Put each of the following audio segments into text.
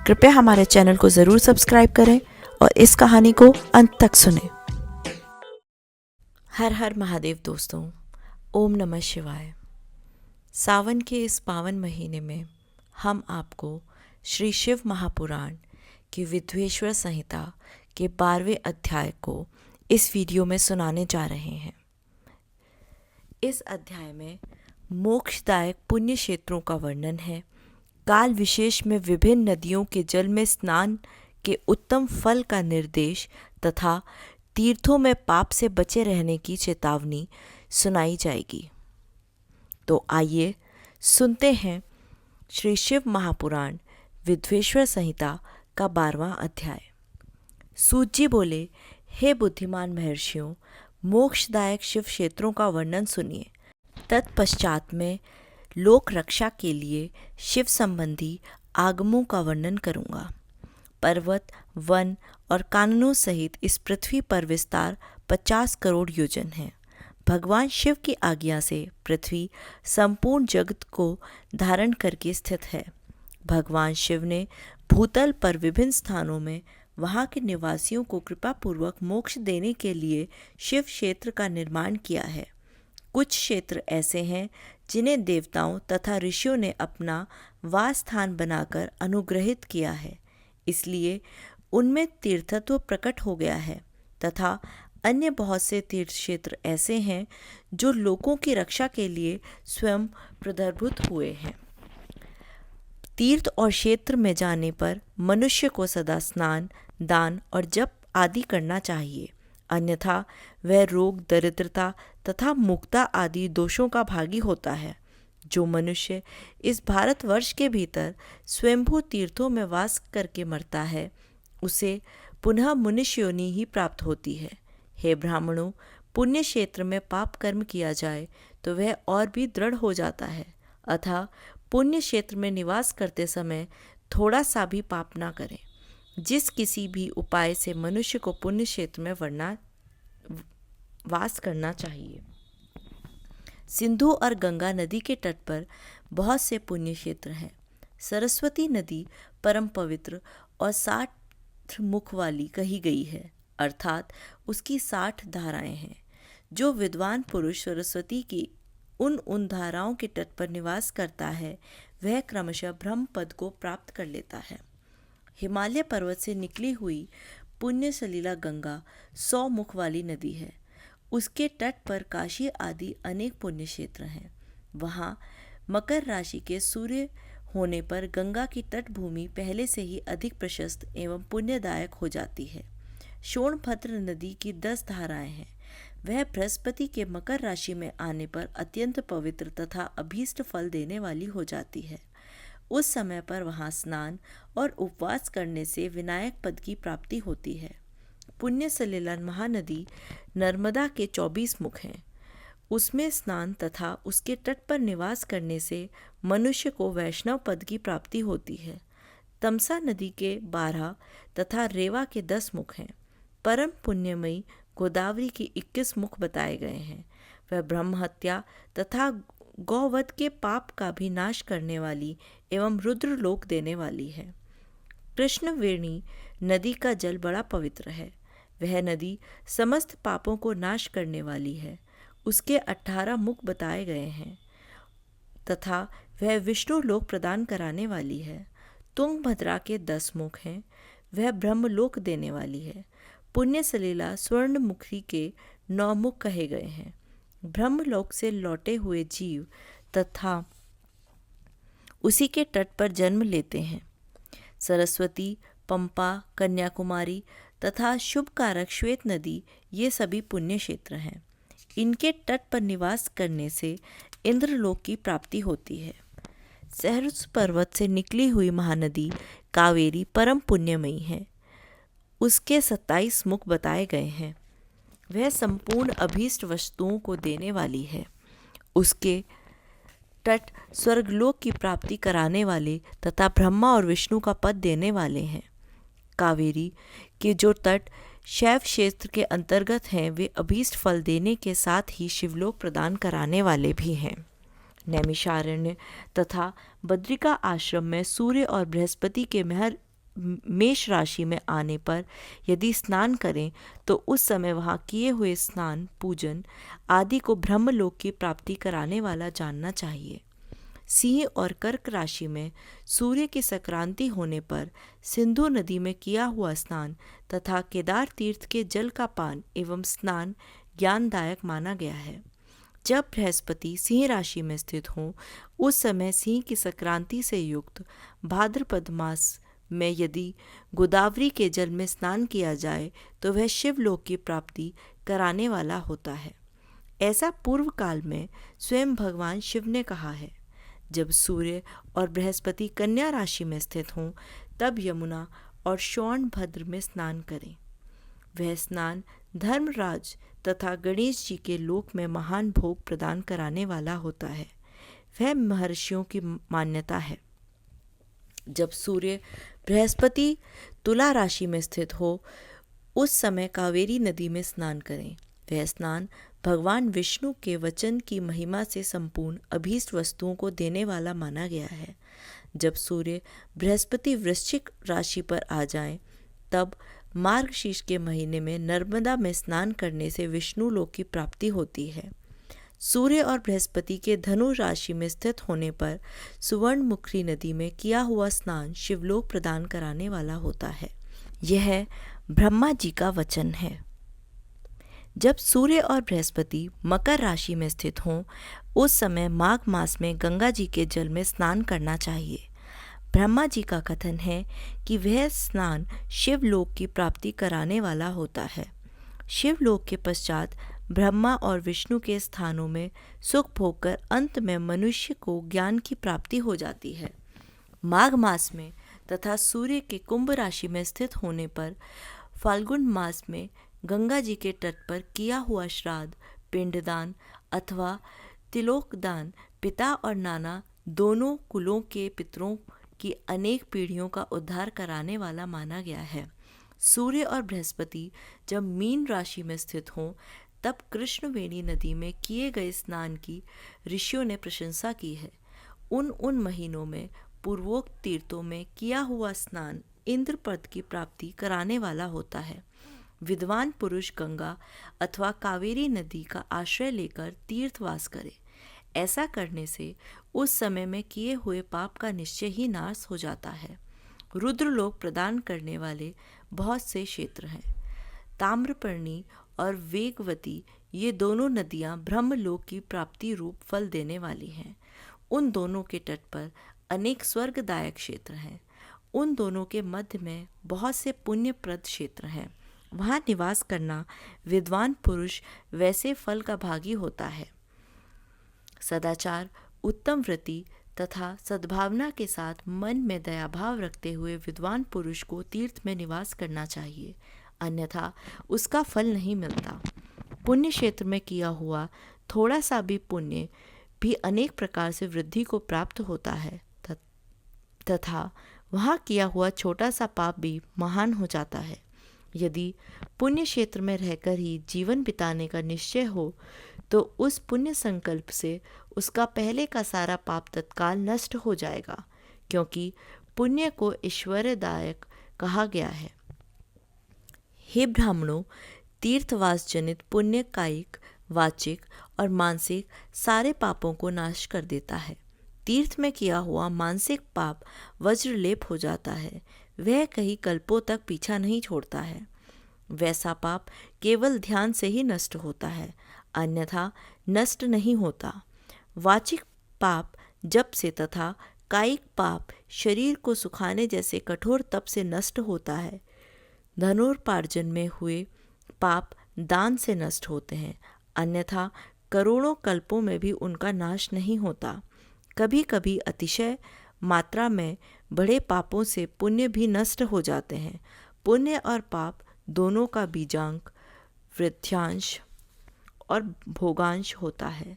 कृपया हमारे चैनल को ज़रूर सब्सक्राइब करें और इस कहानी को अंत तक सुनें। हर हर महादेव दोस्तों, ओम नमः शिवाय। सावन के इस पावन महीने में हम आपको श्री शिव महापुराण की विद्वेश्वर संहिता के 12वें अध्याय को इस वीडियो में सुनाने जा रहे हैं। इस अध्याय में मोक्षदायक पुण्य क्षेत्रों का वर्णन है। काल विशेष में विभिन्न नदियों के जल में स्नान के उत्तम फल का निर्देश तथा तीर्थों में पाप से बचे रहने की चेतावनी सुनाई जाएगी। तो आइए सुनते हैं श्री शिव महापुराण विद्वेश्वर संहिता का 12वां अध्याय। सूत जी बोले, हे बुद्धिमान महर्षियों, मोक्षदायक शिव क्षेत्रों का वर्णन सुनिए। तत्पश्चात में लोक रक्षा के लिए शिव संबंधी आगमों का वर्णन करूँगा। पर्वत, वन और काननों सहित इस पृथ्वी पर विस्तार 50 करोड़ योजन है। भगवान शिव की आज्ञा से पृथ्वी संपूर्ण जगत को धारण करके स्थित है। भगवान शिव ने भूतल पर विभिन्न स्थानों में वहाँ के निवासियों को कृपापूर्वक मोक्ष देने के लिए शिव क्षेत्र का निर्माण किया है। कुछ क्षेत्र ऐसे हैं जिन्हें देवताओं तथा ऋषियों ने अपना वास स्थान बनाकर अनुग्रहित किया है, इसलिए उनमें तीर्थत्व प्रकट हो गया है। तथा अन्य बहुत से तीर्थ क्षेत्र ऐसे हैं जो लोगों की रक्षा के लिए स्वयं प्रदर्भूत हुए हैं। तीर्थ और क्षेत्र में जाने पर मनुष्य को सदा स्नान, दान और जप आदि करना चाहिए, अन्यथा वह रोग, दरिद्रता तथा मुक्ता आदि दोषों का भागी होता है। जो मनुष्य इस भारतवर्ष के भीतर स्वयंभू तीर्थों में वास करके मरता है, उसे पुनः मनुष्य योनि ही प्राप्त होती है। हे ब्राह्मणों, पुण्य क्षेत्र में पाप कर्म किया जाए तो वह और भी दृढ़ हो जाता है। अतः पुण्य क्षेत्र में निवास करते समय थोड़ा सा भी पाप ना करें। जिस किसी भी उपाय से मनुष्य को पुण्य क्षेत्र में वास करना चाहिए। सिंधु और गंगा नदी के तट पर बहुत से पुण्य क्षेत्र हैं। सरस्वती नदी परम पवित्र और 60 मुख वाली कही गई है, अर्थात उसकी 60 धाराएं हैं। जो विद्वान पुरुष सरस्वती की उन धाराओं के तट पर निवास करता है, वह क्रमशः ब्रह्म पद को प्राप्त कर लेता है। हिमालय पर्वत से निकली हुई पुण्य सलीला गंगा 100 मुख वाली नदी है। उसके तट पर काशी आदि अनेक पुण्य क्षेत्र हैं। वहाँ मकर राशि के सूर्य होने पर गंगा की तटभूमि पहले से ही अधिक प्रशस्त एवं पुण्यदायक हो जाती है। सोनभद्र नदी की 10 धाराएं हैं। वह बृहस्पति के मकर राशि में आने पर अत्यंत पवित्र तथा अभीष्ट फल देने वाली हो जाती है। उस समय पर वहाँ स्नान और उपवास करने से विनायक पद की प्राप्ति होती है। पुण्य सलीला महानदी नर्मदा के 24 मुख हैं। उसमें स्नान तथा उसके तट पर निवास करने से मनुष्य को वैष्णव पद की प्राप्ति होती है। तमसा नदी के 12 तथा रेवा के 10 मुख हैं। परम पुण्यमयी गोदावरी की 21 मुख बताए गए हैं। वह ब्रह्म हत्या तथा गौवध के पाप का भी नाश करने वाली एवं रुद्र लोक देने वाली है। कृष्णवेणी नदी का जल बड़ा पवित्र है। वह नदी समस्त पापों को नाश करने वाली है। उसके 18 मुख बताए गए हैं तथा वह विष्णु लोक प्रदान कराने वाली है। तुंगभद्रा के 10 मुख हैं। वह ब्रह्मलोक देने वाली है। पुण्य सलीला स्वर्णमुखी के 9 मुख कहे गए हैं। ब्रह्मलोक से लौटे हुए जीव तथा उसी के तट पर जन्म लेते हैं। सरस्वती, पंपा, कन्याकुमारी तथा शुभ कारक श्वेत नदी ये सभी पुण्य क्षेत्र हैं। इनके तट पर निवास करने से इंद्रलोक की प्राप्ति होती है। सहस्र पर्वत से निकली हुई महानदी कावेरी परम पुण्यमयी है। उसके 27 मुख बताए गए हैं। वह संपूर्ण अभीष्ट वस्तुओं को देने वाली है। उसके तट स्वर्गलोक की प्राप्ति कराने वाले तथा ब्रह्मा और विष्णु का पद देने वाले हैं। कावेरी के जो तट शैव क्षेत्र के अंतर्गत हैं, वे अभीष्ट फल देने के साथ ही शिवलोक प्रदान कराने वाले भी हैं। नैमिषारण्य तथा बद्रिका आश्रम में सूर्य और बृहस्पति के महल मेष राशि में आने पर यदि स्नान करें तो उस समय वहाँ किए हुए स्नान, पूजन आदि को ब्रह्मलोक की प्राप्ति कराने वाला जानना चाहिए। सिंह और कर्क राशि में सूर्य की संक्रांति होने पर सिंधु नदी में किया हुआ स्नान तथा केदार तीर्थ के जल का पान एवं स्नान ज्ञानदायक माना गया है। जब बृहस्पति सिंह राशि में स्थित हों उस समय सिंह की संक्रांति से युक्त भाद्रपद मास में यदि गोदावरी के जल में स्नान किया जाए तो वह शिवलोक की प्राप्ति कराने वाला होता है। ऐसा पूर्व काल में स्वयं भगवान शिव ने कहा है। जब सूर्य और बृहस्पति कन्या राशि में स्थित हों तब यमुना और सोनभद्र में स्नान करें। वह स्नान धर्मराज तथा गणेश जी के लोक में महान भोग प्रदान कराने वाला होता है। वह महर्षियों की मान्यता है। जब सूर्य बृहस्पति तुला राशि में स्थित हो उस समय कावेरी नदी में स्नान करें। वह स्नान भगवान विष्णु के वचन की महिमा से संपूर्ण अभीष्ट वस्तुओं को देने वाला माना गया है। जब सूर्य बृहस्पति वृश्चिक राशि पर आ जाएं, तब मार्गशीर्ष के महीने में नर्मदा में स्नान करने से विष्णु लोक की प्राप्ति होती है। सूर्य और बृहस्पति के धनु राशि में स्थित होने पर सुवर्णमुखी नदी में किया हुआ स्नान शिवलोक प्रदान कराने वाला होता है। यह ब्रह्मा जी का वचन है। जब सूर्य और बृहस्पति मकर राशि में स्थित हों उस समय माघ मास में गंगा जी के जल में स्नान करना चाहिए। ब्रह्मा जी का कथन है कि वह स्नान शिवलोक की प्राप्ति कराने वाला होता है। शिवलोक के पश्चात ब्रह्मा और विष्णु के स्थानों में सुख भोग कर अंत में मनुष्य को ज्ञान की प्राप्ति हो जाती है। माघ मास में तथा सूर्य के कुंभ राशि में स्थित होने पर फाल्गुन मास में गंगा जी के तट पर किया हुआ श्राद्ध, पिंडदान अथवा तिलोकदान पिता और नाना दोनों कुलों के पितरों की अनेक पीढ़ियों का उद्धार कराने वाला माना गया है। सूर्य और बृहस्पति जब मीन राशि में स्थित हों तब कृष्णवेणी नदी में किए गए स्नान की ऋषियों ने प्रशंसा की है। उन महीनों में पूर्वोक्त तीर्थों में किया हुआ स्नान इंद्र पद की प्राप्ति कराने वाला होता है। विद्वान पुरुष गंगा अथवा कावेरी नदी का आश्रय लेकर तीर्थवास करे। ऐसा करने से उस समय में किए हुए पाप का निश्चय ही नाश हो जाता है। रुद्रलोक प्रदान करने वाले बहुत से क्षेत्र हैं। ताम्रपर्णी और वेगवती ये दोनों नदियाँ ब्रह्मलोक की प्राप्ति रूप फल देने वाली हैं। उन दोनों के तट पर अनेक स्वर्गदायक क्षेत्र हैं। उन दोनों के मध्य में बहुत से पुण्यप्रद क्षेत्र हैं। वहाँ निवास करना विद्वान पुरुष वैसे फल का भागी होता है। सदाचार, उत्तम वृत्ति तथा सद्भावना के साथ मन में दयाभाव रखते हुए विद्वान पुरुष को तीर्थ में निवास करना चाहिए, अन्यथा उसका फल नहीं मिलता। पुण्य क्षेत्र में किया हुआ थोड़ा सा भी पुण्य भी अनेक प्रकार से वृद्धि को प्राप्त होता है तथा वहाँ किया हुआ छोटा सा पाप भी महान हो जाता है। यदि पुण्य क्षेत्र में रहकर ही जीवन बिताने का निश्चय हो तो उस पुण्य संकल्प से उसका पहले का सारा पाप तत्काल नष्ट हो जाएगा, क्योंकि पुण्य को ईश्वरदायक कहा गया है। हे ब्राह्मणों, तीर्थवास जनित पुण्य कायिक, वाचिक और मानसिक सारे पापों को नाश कर देता है। तीर्थ में किया हुआ मानसिक पाप वज्रलेप हो जाता है, वह कई कल्पों तक पीछा नहीं छोड़ता है। वैसा पाप केवल ध्यान से ही नष्ट होता है, अन्यथा नष्ट नहीं होता। वाचिक पाप जप से तथा कायिक पाप शरीर को सुखाने जैसे कठोर तप से नष्ट होता है। धनोपार्जन में हुए पाप दान से नष्ट होते हैं, अन्यथा करोड़ों कल्पों में भी उनका नाश नहीं होता। कभी कभी अतिशय मात्रा में बड़े पापों से पुण्य भी नष्ट हो जाते हैं। पुण्य और पाप दोनों का बीजांक वृद्ध्यांश और भोगांश होता है।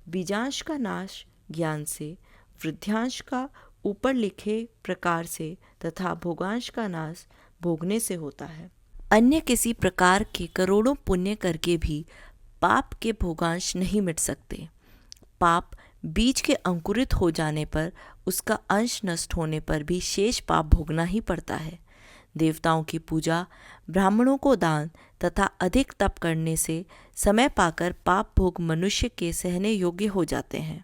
बीजांश का नाश ज्ञान से, वृद्ध्यांश का ऊपर लिखे प्रकार से तथा भोगांश का नाश भोगने से होता है। अन्य किसी प्रकार के करोड़ों पुण्य करके भी पाप के भोगांश नहीं मिट सकते। पाप बीज के अंकुरित हो जाने पर उसका अंश नष्ट होने पर भी शेष पाप भोगना ही पड़ता है। देवताओं की पूजा, ब्राह्मणों को दान तथा अधिक तप करने से समय पाकर पाप भोग मनुष्य के सहने योग्य हो जाते हैं।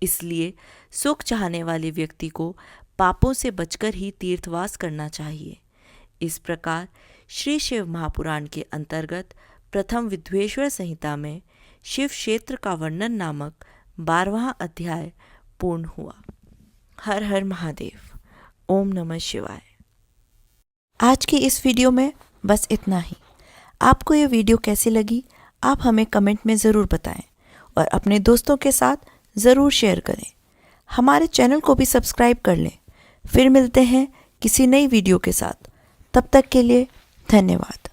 इसलिए सुख चाहने वाले व्यक्ति को पापों से बचकर ही तीर्थवास करना चाहिए। इस प्रकार श्री शिव महापुराण के अंतर्गत प्रथम विद्वेश्वर संहिता में शिव क्षेत्र का वर्णन नामक 12वां अध्याय पूर्ण हुआ। हर हर महादेव। ओम नमः शिवाय। आज की इस वीडियो में बस इतना ही। आपको ये वीडियो कैसी लगी आप हमें कमेंट में ज़रूर बताएं और अपने दोस्तों के साथ ज़रूर शेयर करें। हमारे चैनल को भी सब्सक्राइब कर लें। फिर मिलते हैं किसी नई वीडियो के साथ। तब तक के लिए धन्यवाद।